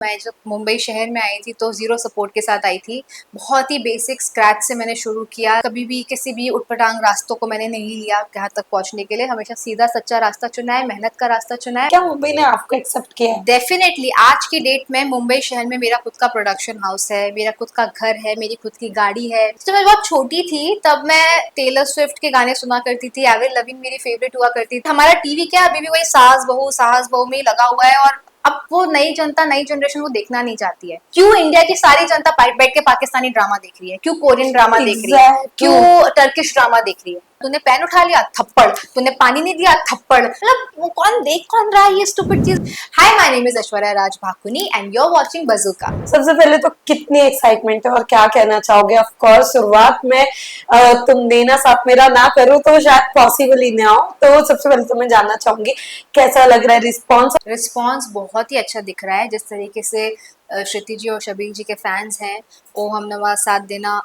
मैं जब मुंबई शहर में आई थी तो ज़ीरो सपोर्ट के साथ आई थी। बहुत ही बेसिक स्क्रैच से मैंने शुरू किया। कभी भी किसी भी उटपटांग रास्तों को मैंने नहीं लिया यहाँ तक पहुँचने के लिए। हमेशा सीधा सच्चा रास्ता चुना है, मेहनत का रास्ता चुना है। क्या मुंबई ने आपको एक्सेप्ट किया है? डेफिनेटली आज की डेट में मुंबई शहर में मेरा खुद का प्रोडक्शन हाउस है, मेरा खुद का घर है, मेरी खुद की गाड़ी है। जब मैं बहुत छोटी थी तब मैं टेलर स्विफ्ट के गाने सुना करती थी। एवरिल लविन मेरी फेवरेट हुआ करती थी। हमारा टीवी क्या अभी भी वही सास बहू में ही लगा हुआ है और अब वो नई जनता, नई जनरेशन वो देखना नहीं चाहती है। क्यों इंडिया की सारी जनता बैठ के पाकिस्तानी ड्रामा देख रही है, क्यों कोरियन ड्रामा देख रही है, क्यों टर्किश ड्रामा देख रही है। तूने पेन उठा लिया थप्पड़, तूने पानी नहीं दिया थप्पड़। मतलब वो कौन रहा है ये स्टूपिड चीज। Hi, my name is Aishwarya Raj Bhakuni and you are watching Bazooka. सबसे पहले तो कितनी एक्साइटमेंट है और क्या कहना चाहोगे? ऑफ कोर्स शुरुआत में तुम देना साथ मेरा ना करो तो शायद पॉसिबल ही ना हो। तो सबसे पहले तो मैं जानना चाहूंगी कैसा लग रहा है रिस्पॉन्स बहुत ही अच्छा दिख रहा है। जिस तरीके से श्रुति जी और शबीर जी के फैंस हैं, ओ हम नवा साथ देना,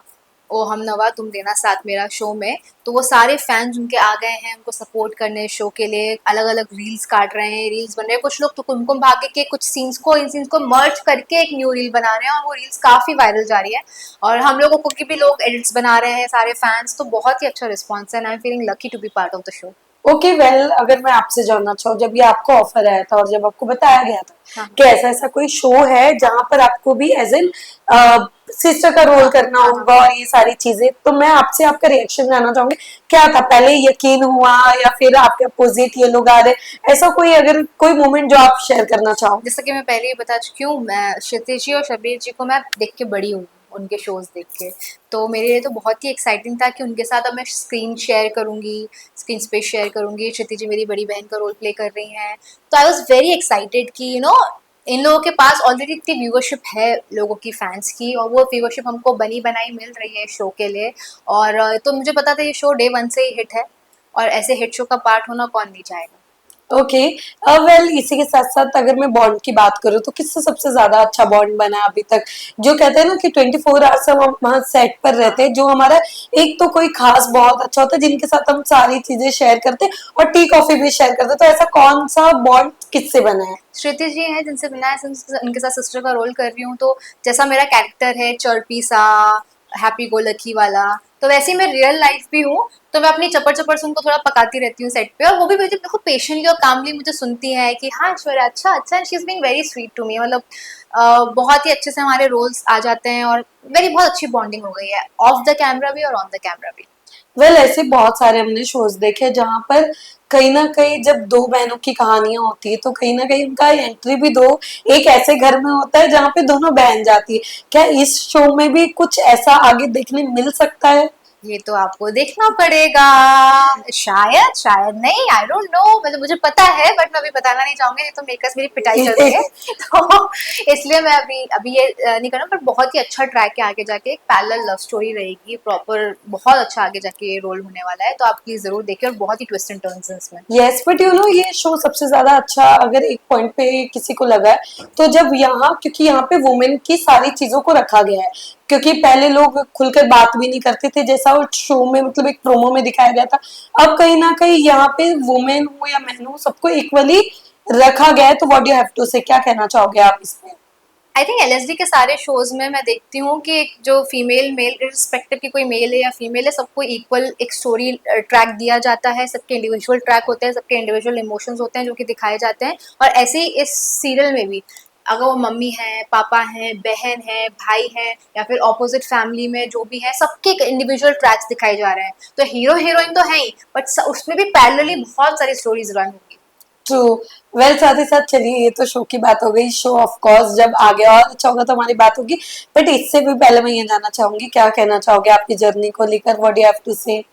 ओ हम नवा तुम देना साथ मेरा शो में, तो वो सारे फैंस उनके आ गए हैं उनको सपोर्ट करने शो के लिए। अलग अलग रील्स काट रहे हैं, रील्स बन रहे हैं। कुछ लोग तो कुमकुम भाग्य के कुछ सीन्स को, इन सीन्स को मर्ज करके एक न्यू रील बना रहे हैं और वो रील्स काफ़ी वायरल जा रही है। और हम लोगों को भी लोग एडिट्स बना रहे हैं, सारे फैंस। तो बहुत ही अच्छा रिस्पॉन्स है and I am feeling lucky to be part of the show. Okay well, अगर मैं आपसे जानना चाहूँ, जब ये आपको ऑफर आया था और जब आपको बताया गया था हाँ। कि ऐसा ऐसा कोई शो है जहां पर आपको भी एज एन सिस्टर का रोल करना हाँ। होगा और ये सारी चीजें, तो मैं आपसे आपका रिएक्शन जानना चाहूंगी। क्या था, पहले यकीन हुआ या फिर आपके अपोजिट ये लोग आ रहे, ऐसा कोई अगर कोई मोमेंट जो आप शेयर करना चाहो? जैसा कि मैं पहले ही बता चुकी हूँ, मैं क्षितिज जी और शबीर जी को मैं देख के बड़ी हूँ, उनके शोज देख के। तो मेरे लिए तो बहुत ही एक्साइटिंग था कि उनके साथ अब मैं स्क्रीन शेयर करूँगी, स्क्रीन स्पेस शेयर करूँगी। क्षितिज जी मेरी बड़ी बहन का रोल प्ले कर रही हैं। तो आई वॉज वेरी एक्साइटेड कि इन लोगों के पास ऑलरेडी इतनी व्यूवरशिप है लोगों की, फैंस की, और वो व्यूवरशिप हमको बनी बनाई मिल रही है शो के लिए। और तो मुझे पता था ये शो डे वन से ही हिट है और ऐसे हिट शो का पार्ट होना कौन नहीं चाहेगा। ओके वेल, इसी के साथ साथ अगर मैं बॉन्ड की बात करूँ तो किससे सबसे ज्यादा अच्छा बॉन्ड बना है अभी तक? जो कहते हैं ना कि 24 आवर्स हम वहाँ सेट पर रहते हैं, जो हमारा एक तो कोई खास बहुत अच्छा होता है जिनके साथ हम सारी चीजें शेयर करते हैं और टी कॉफी भी शेयर करते हैं, तो ऐसा कौन सा बॉन्ड किससे बना है? श्रुति जी हैं जिनसे बना है, उनके साथ सिस्टर का रोल कर रही हूँ। तो जैसा मेरा कैरेक्टर है चर्पी सा, हैप्पी गो लकी वाला, तो वैसे ही मैं रियल लाइफ भी हूँ। तो मैं अपनी चपर चपर से उनको थोड़ा पकाती रहती हूँ सेट पे, और वो भी मुझे बिल्कुल पेशेंटली और कामली मुझे सुनती है कि हाँ ऐश्वर्या अच्छा अच्छा, and she is being very sweet to me. मतलब बहुत ही अच्छे से हमारे रोल्स आ जाते हैं और मेरी बहुत अच्छी बॉन्डिंग हो गई है, ऑफ द कैमरा भी और ऑन द कैमरा भी। वेल, ऐसे बहुत सारे हमने शोज देखे जहां पर कहीं ना कहीं जब दो बहनों की कहानियां होती है तो कहीं ना कहीं उनका एंट्री भी दो एक ऐसे घर में होता है जहां पे दोनों बहन जाती है। क्या इस शो में भी कुछ ऐसा आगे देखने मिल सकता है? ये तो आपको देखना पड़ेगा। शायद शायद नहीं, आई डोंट नो। मतलब मुझे पता है बट मैं अभी बताना नहीं चाहूंगी, नहीं तो मेकर्स मेरी पिटाई कर देंगे। तो इसलिए मैं अभी अभी ये नहीं करना। पर बहुत ही अच्छा ट्रैक है, आगे जाके एक पैरेलल लव स्टोरी रहेगी प्रॉपर। बहुत अच्छा आगे जाके ये रोल होने वाला है, तो आप प्लीज जरूर देखिए। और बहुत ही ट्विस्ट एंड टर्न्स है इसमें। यस, बट यू नो ये शो सबसे ज्यादा अच्छा अगर एक पॉइंट पे किसी को लगा है तो जब यहाँ, क्योंकि यहाँ पे वुमेन की सारी चीजों को रखा गया है। क्योंकि पहले लोग खुलकर बात भी नहीं करते थे जैसा वो शो में मतलब एक प्रोमो में दिखाया गया था। अब कहीं ना कहीं यहाँ पे वुमेन हो या मैन हो सबको इक्वली रखा गया है। तो व्हाट यू हैव टू से, क्या कहना चाहोगे आप इसमें? आई थिंक एलएसडी के सारे शोज में मैं देखती हूँ कि एक जो फीमेल मेल रिस्पेक्टिव की कोई मेल है या फीमेल है, सबको इक्वल एक स्टोरी ट्रैक दिया जाता है। सबके इंडिविजुअल ट्रैक होते हैं, सबके इंडिविजुअल इमोशंस होते हैं जो कि दिखाए जाते हैं। और ऐसे ही इस सीरियल में भी, अगर वो मम्मी है, पापा है, बहन है, भाई है, या फिर ऑपोजिट फैमिली में जो भी है, सबके इंडिविजुअल ट्रैक्स दिखाए जा रहे हैं। तो हीरो हीरोइन तो है ही, बट उसमें भी पैरेलली बहुत सारी स्टोरीज रन होगी। ट्रू। वेल, साथ ही साथ चलिए, ये तो शो की बात हो गई। शो ऑफ कोर्स जब आगे और अच्छा होगा तो हमारी बात होगी। बट इससे भी पहले मैं ये जानना चाहूंगी, क्या कहना चाहोगे आपकी जर्नी को लेकर? व्हाट यू हैव टू से?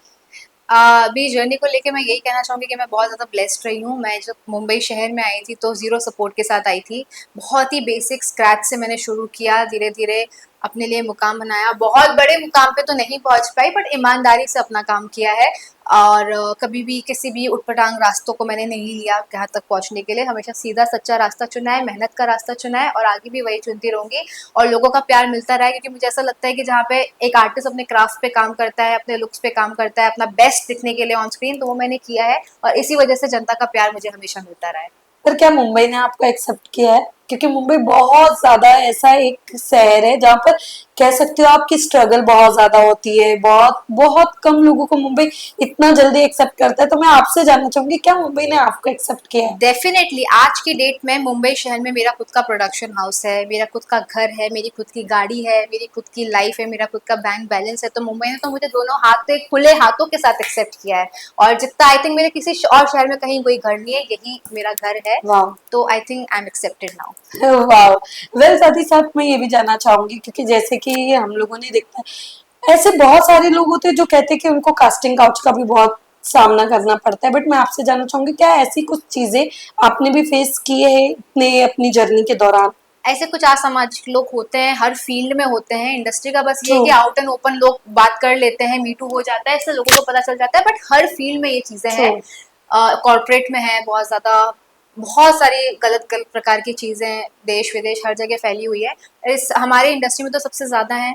अभी जर्नी को लेके मैं यही कहना चाहूँगी कि मैं बहुत ज़्यादा ब्लेस्ड रही हूँ। मैं जब मुंबई शहर में आई थी तो ज़ीरो सपोर्ट के साथ आई थी। बहुत ही बेसिक स्क्रैच से मैंने शुरू किया, धीरे धीरे अपने लिए मुकाम बनाया। बहुत बड़े मुकाम पे तो नहीं पहुँच पाई बट ईमानदारी से अपना काम किया है। और कभी भी किसी भी उटपटांग रास्तों को मैंने नहीं लिया यहाँ तक पहुँचने के लिए। हमेशा सीधा सच्चा रास्ता चुना है, मेहनत का रास्ता चुना है, और आगे भी वही चुनती रहूँगी। और लोगों का प्यार मिलता रहा है, क्योंकि मुझे ऐसा लगता है कि जहाँ पे एक आर्टिस्ट अपने क्राफ्ट पे काम करता है, अपने लुक्स पे काम करता है, अपना बेस्ट दिखने के लिए ऑन स्क्रीन, तो वो मैंने किया है। और इसी वजह से जनता का प्यार मुझे हमेशा मिलता रहा है। पर क्या मुंबई ने आपको एक्सेप्ट किया है? क्योंकि मुंबई बहुत ज्यादा ऐसा एक शहर है जहाँ पर कह सकते हो आपकी स्ट्रगल बहुत ज्यादा होती है। बहुत बहुत कम लोगों को मुंबई इतना जल्दी एक्सेप्ट करता है। तो मैं आपसे जानना चाहूंगी, क्या मुंबई ने आपको एक्सेप्ट किया है? डेफिनेटली आज की डेट में मुंबई शहर में मेरा खुद का प्रोडक्शन हाउस है, मेरा खुद का घर है, मेरी खुद की गाड़ी है, मेरी खुद की लाइफ है, मेरा खुद का बैंक बैलेंस है। तो मुंबई ने तो मुझे दोनों हाथ से खुले हाथों के साथ एक्सेप्ट किया है। और जितना आई थिंक मेरे किसी और शहर में कहीं कोई घर नहीं है, यही मेरा घर है। वाह, तो I think I am accepted now. वाह। वेल, साथ ही साथ मैं ये भी जानना चाहूंगी, क्योंकि जैसे कि हम लोगों ने देखा है, ऐसे बहुत सारे लोग होते हैं जो कहते हैं कि उनको कास्टिंग काउच का भी बहुत सामना करना पड़ता है। बट मैं आपसे जानना चाहूंगी, क्या ऐसी कुछ चीजें आपने भी फेस की है अपने अपनी जर्नी के दौरान? ऐसे कुछ असामाजिक लोग होते हैं, हर फील्ड में होते हैं। इंडस्ट्री का बस ये ट्रू। है कि आउट एंड ओपन लोग बात कर लेते हैं, मीटू हो जाता है, इससे लोगों को पता चल जाता है। बट हर फील्ड में ये चीजें ट्रू। हैं। कॉर्पोरेट में है बहुत ज्यादा, बहुत सारी गलत गलत प्रकार की चीजें देश विदेश हर जगह फैली हुई है। इस हमारे इंडस्ट्री में तो सबसे ज्यादा है।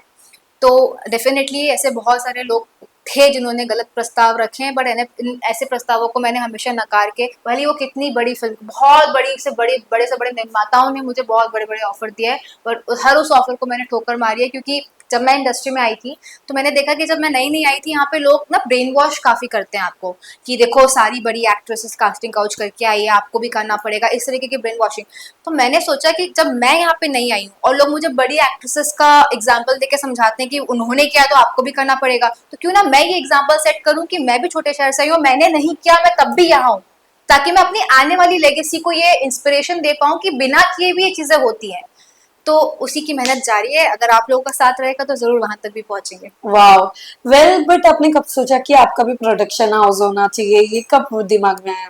तो डेफिनेटली ऐसे बहुत सारे लोग थे जिन्होंने गलत प्रस्ताव रखे हैं। बट इन ऐसे प्रस्तावों को मैंने हमेशा नकार के, भले वो कितनी बड़ी फिल्म, बहुत बड़ी से बड़े निर्माताओं ने मुझे बहुत बड़े बड़े ऑफर दिए है, पर हर उस ऑफर को मैंने ठोकर मारी है। क्योंकि जब मैं इंडस्ट्री में आई थी तो मैंने देखा कि जब मैं नई नई आई थी, यहाँ पे लोग ना ब्रेन वॉश काफी करते हैं आपको, कि देखो सारी बड़ी एक्ट्रेसेस कास्टिंग काउच करके आई है, आपको भी करना पड़ेगा, इस तरीके की ब्रेन वॉशिंग। तो मैंने सोचा कि जब मैं यहाँ पे नहीं आई हूँ और लोग मुझे बड़ी एक्ट्रेसेस का एग्जाम्पल देके समझाते हैं कि उन्होंने किया तो आपको भी करना पड़ेगा, तो क्यों ना मैं ये एग्जाम्पल सेट करूँ कि मैं भी छोटे शहर से आई हूँ, मैंने नहीं किया, मैं तब भी यहाँ हूँ, ताकि मैं अपनी आने वाली लेगेसी को ये इंस्पिरेशन दे पाऊँ कि बिना किए भी ये चीजें होती हैं। तो उसी की मेहनत जारी है। अगर आप लोगों का साथ रहेगा तो जरूर वहां तक भी पहुंचेंगे। वाह। वेल, बट आपने कब सोचा कि आपका भी प्रोडक्शन हाउस होना चाहिए? ये कब दिमाग में आया?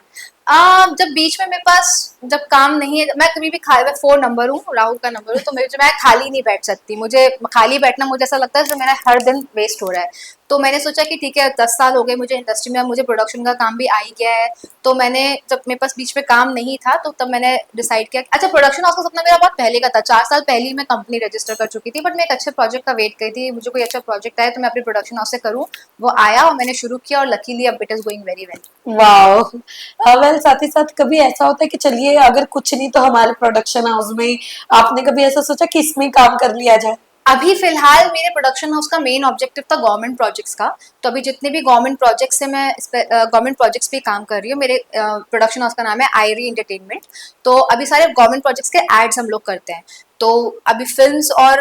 जब बीच में मेरे पास जब काम नहीं है, मैं कभी भी खाली, मैं 4 नंबर हूँ, राहुल का नंबर हूँ, तो मैं खाली नहीं बैठ सकती। मुझे खाली बैठना मुझे ऐसा लगता है जैसे मेरा हर दिन वेस्ट हो रहा है। तो मैंने सोचा कि ठीक है, 10 साल हो गए मुझे इंडस्ट्री में, अब मुझे प्रोडक्शन का काम भी आ ही गया है। तो मैंने, जब मेरे पास बीच में काम नहीं था, तो तब मैंने डिसाइड किया अच्छा, प्रोडक्शन हाउस का सपना मेरा बहुत पहले का था, 4 साल पहले ही मैं कंपनी रजिस्टर कर चुकी थी। बट मैं एक अच्छे प्रोजेक्ट का वेट कर थी, मुझे कोई अच्छा प्रोजेक्ट आया तो मैं अपने प्रोडक्शन हाउस से करूँ। वो आया और मैंने शुरू किया, और लकीली अब it is going very well. वाह। वेल, साथ ही साथ कभी ऐसा होता है कि चलिए अगर कुछ नहीं तो हमारे प्रोडक्शन हाउस में ही, आपने कभी ऐसा सोचा कि इसमें काम कर लिया जाए? अभी फिलहाल मेरे प्रोडक्शन हाउस का मेन ऑब्जेक्टिव था गवर्नमेंट प्रोजेक्ट्स का। तो अभी जितने भी गवर्नमेंट प्रोजेक्ट्स है, मैं गवर्नमेंट प्रोजेक्ट्स पे काम कर रही हूँ। मेरे प्रोडक्शन हाउस का नाम है आयरी एंटरटेनमेंट। तो अभी सारे गवर्नमेंट प्रोजेक्ट्स के एड्स हम लोग करते हैं। तो अभी फिल्म्स और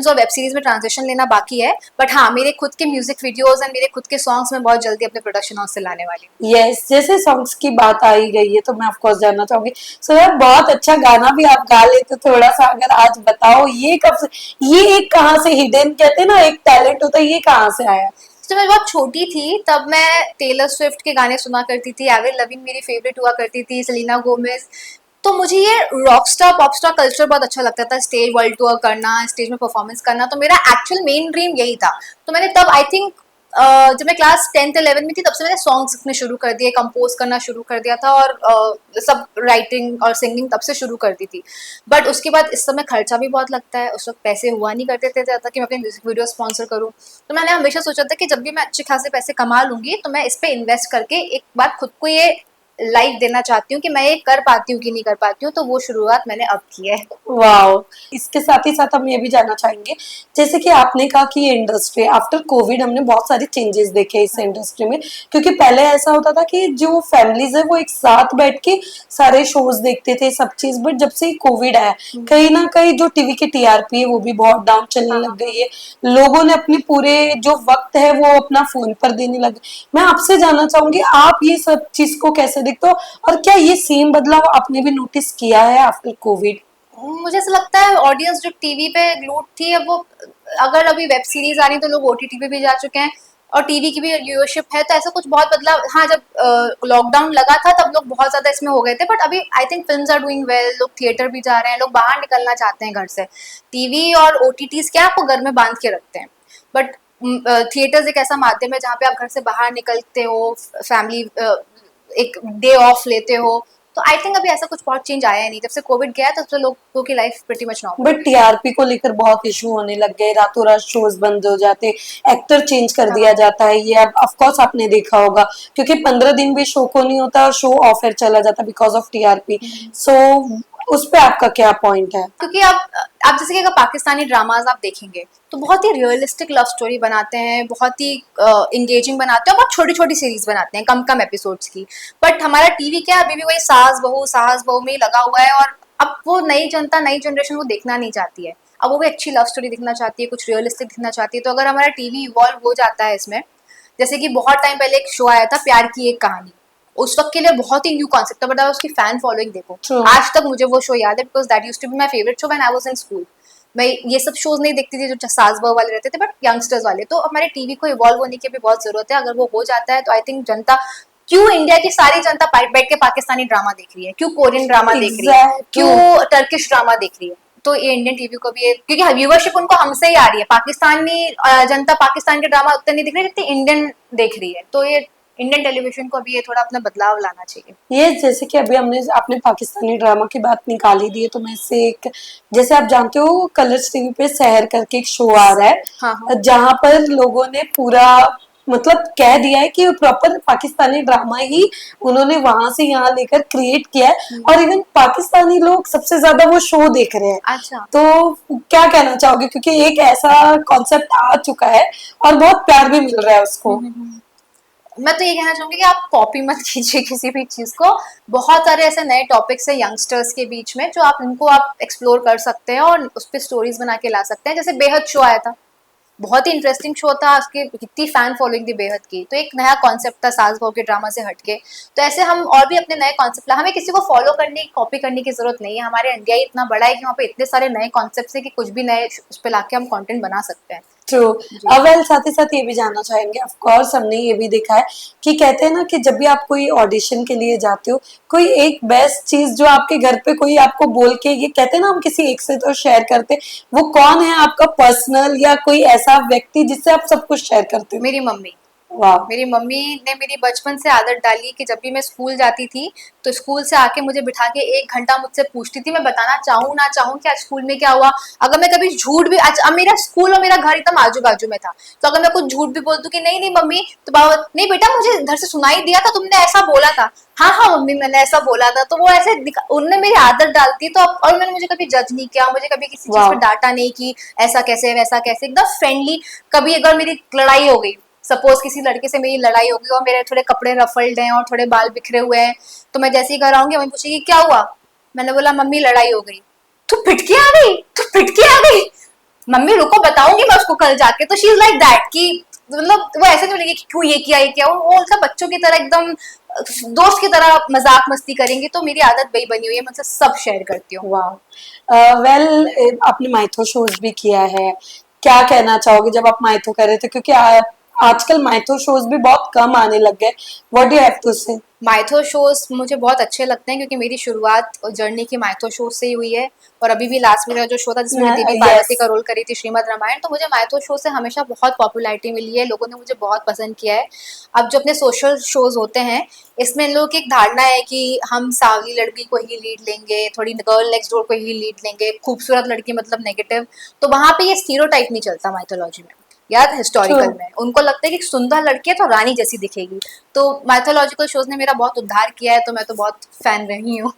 वेब सीरीज में ट्रांजिशन लेना बाकी है। बट हाँ, मेरे खुद के म्यूजिक वीडियोज एंड मेरे खुद के सॉन्ग्स मैं बहुत जल्दी अपने प्रोडक्शन हाउस से लाने वाली हूँ। यस, जैसे सॉन्ग्स की बात आई गई है तो मैं ऑफकोर्स जानना चाहूंगी। सो यार, बहुत अच्छा गाना भी आप गा लेते, थोड़ा सा अगर आज बताओ, ये कब से, ये एक कहाँ से हिडन कहते हैं ना, एक टैलेंट होता है, ये कहाँ से आया? जब मैं बहुत छोटी थी तब मैं टेलर स्विफ्ट के गाने सुना करती थी, एवरिल लविन मेरी फेवरेट हुआ करती थी, सेलिना गोमेज। तो मुझे ये rock star pop star culture बहुत अच्छा लगता था, स्टेज वर्ल्ड टूर करना, स्टेज में परफॉर्मेंस करना। तो मेरा एक्चुअल मेन ड्रीम यही था। तो मैंने तब आई थिंक जब मैं क्लास 10th 11th में थी, तब से मैंने सॉन्ग्स लिखने शुरू कर दिए, कंपोज करना शुरू कर दिया था, और सब राइटिंग और सिंगिंग तब से शुरू कर दी थी। बट उसके बाद इस समय खर्चा भी बहुत लगता है, उस वक्त पैसे हुआ नहीं करते थे ज़्यादा कि मैं अपनी म्यूजिक वीडियो स्पॉन्सर करूँ। तो मैंने हमेशा सोचा था कि जब भी मैं अच्छे खासे पैसे कमा लूंगी तो मैं इस पे इन्वेस्ट करके एक बार खुद को ये लाइफ देना चाहती हूँ कि मैं ये कर पाती हूँ कि नहीं कर पाती हूँ। तो वो शुरुआत मैंने अब की है। वाओ। इसके साथ ही साथ हम ये भी जानना चाहेंगे, जैसे कि आपने कहा कि ये इंडस्ट्री आफ्टर कोविड हमने बहुत सारे चेंजेस देखे इस इंडस्ट्री में। क्योंकि पहले ऐसा होता था कि जो फैमिलीज है वो एक साथ बैठ के सारे शोज देखते थे, सब चीज। बट जब से कोविड आया, कहीं ना कहीं जो टीवी की टीआरपी है वो भी बहुत डाउन चलने लग गई है। लोगों ने अपने पूरे जो वक्त है वो अपना फोन पर देने लगे। मैं आपसे जानना चाहूंगी, आप ये सब चीज को कैसे देखते हो, और क्या ये सेम बदलाव आपने भी नोटिस किया है आफ्टर कोविड? मुझे ऐसा लगता है ऑडियंस जो टीवी पे ग्लूड थी, अब वो, अगर अभी वेब सीरीज आ रही तो लोग ओटीटी पे भी जा चुके हैं, और टीवी की भी व्यूअरशिप है। तो ऐसा कुछ बहुत बदलाव, हाँ, जब लॉकडाउन लगा था तब लोग बहुत ज्यादा इसमें हो गए थे। बट अभी I think films are doing well, लोग थिएटर भी जा रहे हैं, लोग बाहर निकलना चाहते हैं घर से। टीवी और ओटीटीज क्या आपको घर में बांध के रखते हैं। बट थिएटर्स एक ऐसा माध्यम है जहाँ पे आप घर से बाहर निकलते हो, फैमिली एक डे ऑफ लेते हो। तो आई थिंक अभी ऐसा कुछ बहुत चेंज आया है नहीं। जब से कोविड गया है तब से लोगों की life pretty much normal. But TRP को लेकर बहुत इशू होने लग गए, रातों रात शोज बंद हो जाते, एक्टर चेंज कर दिया जाता है। ये अब ऑफ कोर्स आपने देखा होगा, क्योंकि 15 दिन भी शो को नहीं होता और शो ऑफ एयर चला जाता बिकॉज ऑफ टीआरपी। सो उस पे आपका क्या पॉइंट है? क्योंकि आप जैसे कि अगर पाकिस्तानी ड्रामाज आप देखेंगे तो बहुत ही रियलिस्टिक लव स्टोरी बनाते हैं, बहुत ही इंगेजिंग बनाते हैं, बहुत छोटी छोटी सीरीज बनाते हैं कम कम एपिसोड्स की। बट हमारा टीवी क्या है, अभी भी वही सास बहू में ही लगा हुआ है, और अब वो नई जनता, नई जनरेशन वो देखना नहीं चाहती है। अब वो भी अच्छी लव स्टोरी दिखना चाहती है, कुछ रियलिस्टिक दिखना चाहती है। तो अगर हमारा टीवी इवॉल्व हो जाता है इसमें, जैसे कि बहुत टाइम पहले एक शो आया था प्यार की एक कहानी, उस वक्त के लिए बहुत ही न्यू कॉन्सेप्ट था, बट उसकी फैन फॉलोइंग देखो। True. आज तक मुझे वो शो याद है, because that used to be my favourite show when I was in school. मैं ये सब शोज नहीं देखती थी जो सास बहू वाले रहते थे, बट यंगस्टर्स वाले। तो हमारे टीवी को इवॉल्व होने की भी बहुत जरूरत है। अगर वो हो जाता है तो आई थिंक जनता, क्यों इंडिया की सारी जनता बैठ के पाकिस्तानी ड्रामा देख रही है, क्यों कोरियन ड्रामा देख रही है, क्यों टर्किश ड्रामा देख रही है, तो ये इंडियन टीवी को भी है, क्योंकि व्यूवरशिप उनको हमसे ही आ रही है। पाकिस्तानी जनता पाकिस्तान के ड्रामा उतने नहीं देख रही जितनी इंडियन देख रही है। तो ये इंडियन टेलीविजन को भी ये थोड़ा अपना बदलाव लाना चाहिए। ये जैसे कि अभी आपने पाकिस्तानी ड्रामा की बात निकाली दी है, तो मैं इससे एक, जैसे आप जानते हो कलर्स टीवी पे सहर करके एक शो आ रहा है, हाँ। जहां पर लोगों ने पूरा मतलब कह दिया है कि प्रॉपर पाकिस्तानी ड्रामा ही उन्होंने वहां से यहाँ लेकर क्रिएट किया है, और इवन पाकिस्तानी लोग सबसे ज्यादा वो शो देख रहे हैं। अच्छा। तो क्या कहना चाहोगे, क्योंकि एक ऐसा कॉन्सेप्ट आ चुका है और बहुत प्यार भी मिल रहा है उसको। मैं तो ये कहना चाहूंगी कि आप कॉपी मत कीजिए किसी भी चीज को। बहुत सारे ऐसे नए टॉपिक्स है यंगस्टर्स के बीच में जो आप एक्सप्लोर कर सकते हैं और उस पर स्टोरीज बना के ला सकते हैं। जैसे बेहद शो आया था, बहुत ही इंटरेस्टिंग शो था, उसकी कितनी फैन फॉलोइंग थी बेहद की। तो एक नया कॉन्सेप्ट था सास बहू के ड्रामा से हटके। तो ऐसे हम और भी अपने नए कॉन्सेप्ट ला, हमें किसी को फॉलो करने, कॉपी करने की जरूरत नहीं है। हमारे इंडिया ही इतना बड़ा है कि वहाँ पे इतने सारे नए कॉन्सेप्ट है कि कुछ भी नए उस पर लाके हम कंटेंट बना सकते हैं। ट्रू। वेल, साथ ही साथ ये भी जानना चाहेंगे, ऑफ कोर्स हमने ये भी देखा है कि कहते हैं ना कि जब भी आप कोई ऑडिशन के लिए जाते हो, कोई एक बेस्ट चीज जो आपके घर पे कोई आपको बोल के, ये कहते हैं ना हम किसी एक से तो शेयर करते, वो कौन है आपका पर्सनल या कोई ऐसा व्यक्ति जिससे आप सब कुछ शेयर करते हो? मेरी मम्मी। वाह। मेरी मम्मी ने मेरी बचपन से आदत डाली कि जब भी मैं स्कूल जाती थी तो स्कूल से आके मुझे बिठा के 1 घंटा मुझसे पूछती थी, मैं बताना चाहूँ ना चाहूँ कि आज स्कूल में क्या हुआ। अगर मैं कभी झूठ भी, आज अब मेरा स्कूल और मेरा घर एकदम आजू बाजू में था, तो अगर मैं कुछ झूठ भी बोल दूं कि नहीं नहीं मम्मी, तो बाबा नहीं बेटा मुझे घर से सुनाई दिया था, तुमने ऐसा बोला था। हाँ हाँ मम्मी मैंने ऐसा बोला था। तो वो ऐसे उनने मेरी आदत डाल दी। तो और उन्होंने मुझे कभी जज नहीं किया, मुझे कभी किसी चीज पे डांटा नहीं कि ऐसा कैसे वैसा कैसे, एकदम फ्रेंडली। कभी अगर मेरी लड़ाई हो गई, सपोज किसी लड़के से मेरी लड़ाई होगी और मेरे थोड़े कपड़े रफल्ड हैं और थोड़े बाल बिखरे हुए हैं, तो मैं जैसे ही घर आऊंगी मम्मी पूछेगी क्या हुआ, मैंने बोला मम्मी लड़ाई हो गई। तू पिटके आ गई, तू पिटके आ गई, मम्मी रुको बताऊंगी मैं उसको कल जाके। तो शी इज लाइक दैट कि मतलब वो ऐसे नहीं बोलेगी कि क्यों ये किया वो सब बच्चों की तरह एकदम दोस्त की तरह मजाक मस्ती करेंगे। तो मेरी आदत वही बनी हुई है, मैं उनसे सब शेयर करती हूँ। वाह। वेल, आपने माइथो शोज भी किया है, क्या कहना चाहोगे जब आप माइथो कर रहे थे, क्योंकि आजकल माइथो शोज भी बहुत कम आने लग गए, what do you have to say? Mytho shows मुझे बहुत अच्छे लगते हैं क्योंकि मेरी शुरुआत जर्नी की माइथो शो से ही हुई है। और अभी भी लास्ट में जो शो था जिसमें मैं देवी पार्वती का रोल करी थी, श्रीमद रामायण, तो मुझे माइथो शो से हमेशा बहुत पॉपुलैरिटी मिली है, लोगों ने मुझे बहुत पसंद किया है। अब जो अपने सोशल शोज होते हैं इसमें इन लोगों की एक धारणा है कि हम सावली लड़की को ही लीड लेंगे, थोड़ी गर्ल नेक्स्ट डोर को ही लीड लेंगे, खूबसूरत लड़की मतलब नेगेटिव। तो वहां पे ये स्टीरियोटाइप नहीं चलता माइथोलॉजी में या हिस्टोरिकल में। उनको लगता है कि सुंदर लड़की है तो रानी जैसी दिखेगी। तो माइथोलॉजिकल शोज ने मेरा बहुत उद्धार किया है, तो मैं तो बहुत फैन रही हूँ।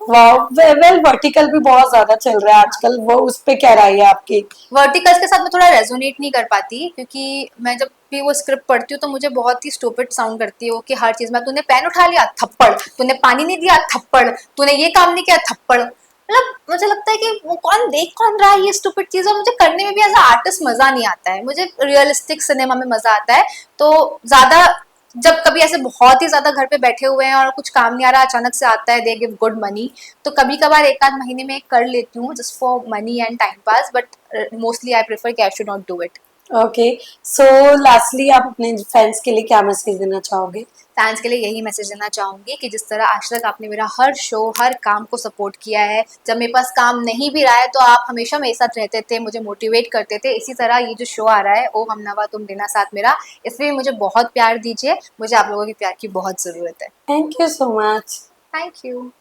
वेल, वर्टिकल भी बहुत ज्यादा चल रहा है आजकल, वो उस पे क्या राय है आपकी? वर्टिकल्स के साथ मैं थोड़ा रेजोनेट नहीं कर पाती क्योंकि मैं जब भी वो स्क्रिप्ट पढ़ती हूँ तो मुझे बहुत ही स्टूपिड साउंड करती है वो कि हर चीज में तूने पेन उठा लिया थप्पड़, तूने पानी नहीं दिया थप्पड़, तूने ये काम नहीं किया थप्पड़। मतलब मुझे लगता है कि वो कौन रहा है ये स्टूपिड चीज, और मुझे करने में भी एज आर्टिस्ट मजा नहीं आता है। मुझे रियलिस्टिक सिनेमा में मजा आता है। तो ज्यादा जब कभी ऐसे बहुत ही ज्यादा घर पे बैठे हुए हैं और कुछ काम नहीं आ रहा, अचानक से आता है दे गिव गुड मनी, तो कभी कभार एक आध महीने में कर लेती हूँ just for money and time pass, but mostly I prefer कि I should not do it. Okay, so lastly आप अपने फैंस के लिए क्या मैसेज देना चाहोगे? फैंस के लिए यही मैसेज देना चाहूंगी कि जिस तरह आज तक आपने मेरा हर शो हर काम को सपोर्ट किया है, जब मेरे पास काम नहीं भी रहा है तो आप हमेशा मेरे साथ रहते थे, मुझे मोटिवेट करते थे। इसी तरह ये जो शो आ रहा है ओ हम नवा तुम देना साथ मेरा, इसमें मुझे बहुत प्यार दीजिए। मुझे आप लोगों के प्यार की बहुत जरूरत है। Thank you so much. Thank you.